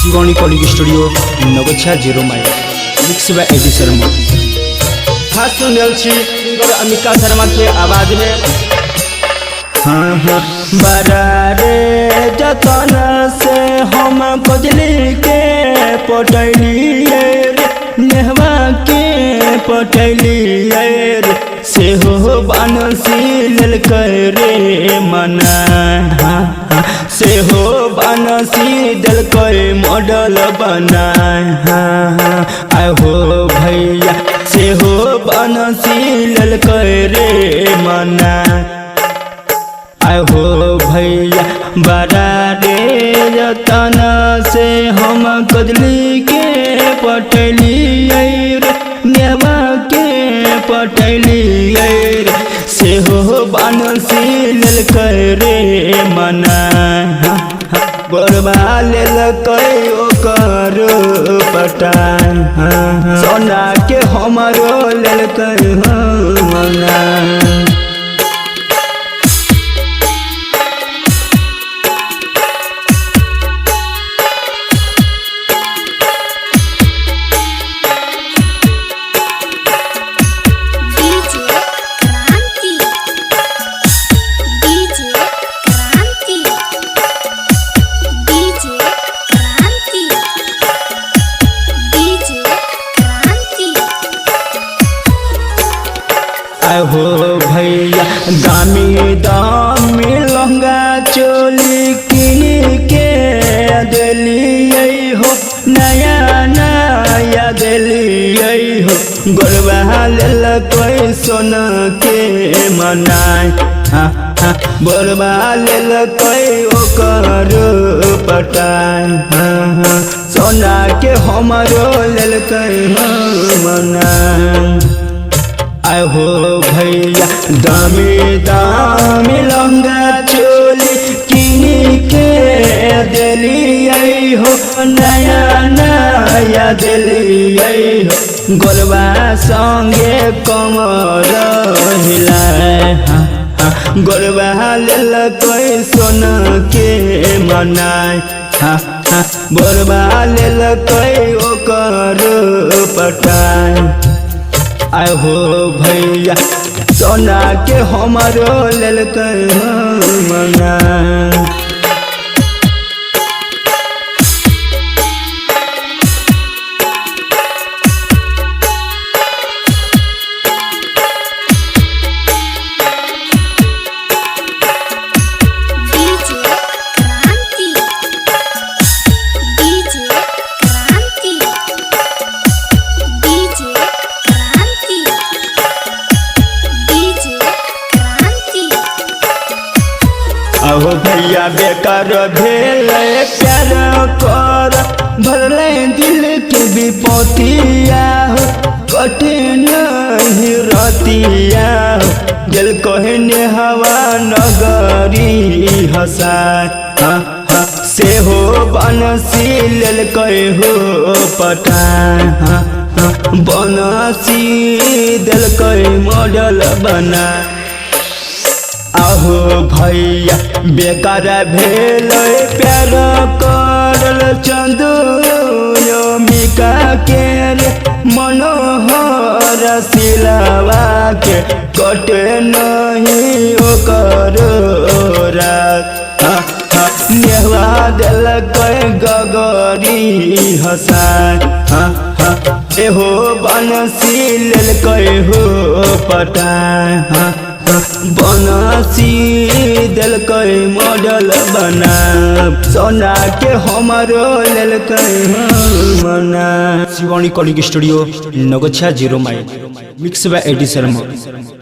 Shivani calling studio नौघिचिया 0 माइल mix by AD Sharma. खास सुनल छी अमिका शर्मा के आवाज में। बरा रे जतन से हम खोजली के पटैलिए रे नेहवा के पटैलिए रे से हो बानसी ललकै रे मना से हो बानसी दलकै मॉडल बना आय हो भैया से हो बानसी ललकै रे मना आय हो भैया। बरा रे जतन से हम कदली के पटैलिए रे नेवा के पटैलिए रे से हो बानसी ललकै रे मना गोरबा लेलकै ओकर पटान सोना के हमरो लेलकै मना। हो भैया दामी दामी लहंगा चोली किन के दिलिए हो नया नया दिलिए हो गोरबा लेलकै सोना के मनाय गोरबा लेलकै ओकर पटाय सोना के हमरो लेलकै मनाय। आय हो भैया दामी दामी लहंगा चोली किन के दिलिए हो नया नया दिलिए हो गोरबा संगे कमर हिलाए गोरबा लेलकै सोना के मनाय गोरबा लेलकै ओकर पटाय। आय हो भैया सोना के हमरो लेलकै मना। हो भैया बेकार भेल प्यार कर भरले दिल के विपतिया हो कटे नहीं रतिया जल कहने हवा नगरी हसा से हो बनसी लेलकै हो पठान बनसी देलकै मॉडल बना। आहो भैया बेकार भेल प्यार करल चंदू अमिका के रे मनोहर सिलावा के कटे नहीं ओकर रात नेहवा देलकै गगरी हसा एहो बनसी लेलकै हो पटाय बनसी देलकै मॉडल बना सोना के हमरो लेलकै मना। शिवानी कॉलिंग स्टूडियो नौघिचिया 0 माइल मिक्स बाय AD शर्मा।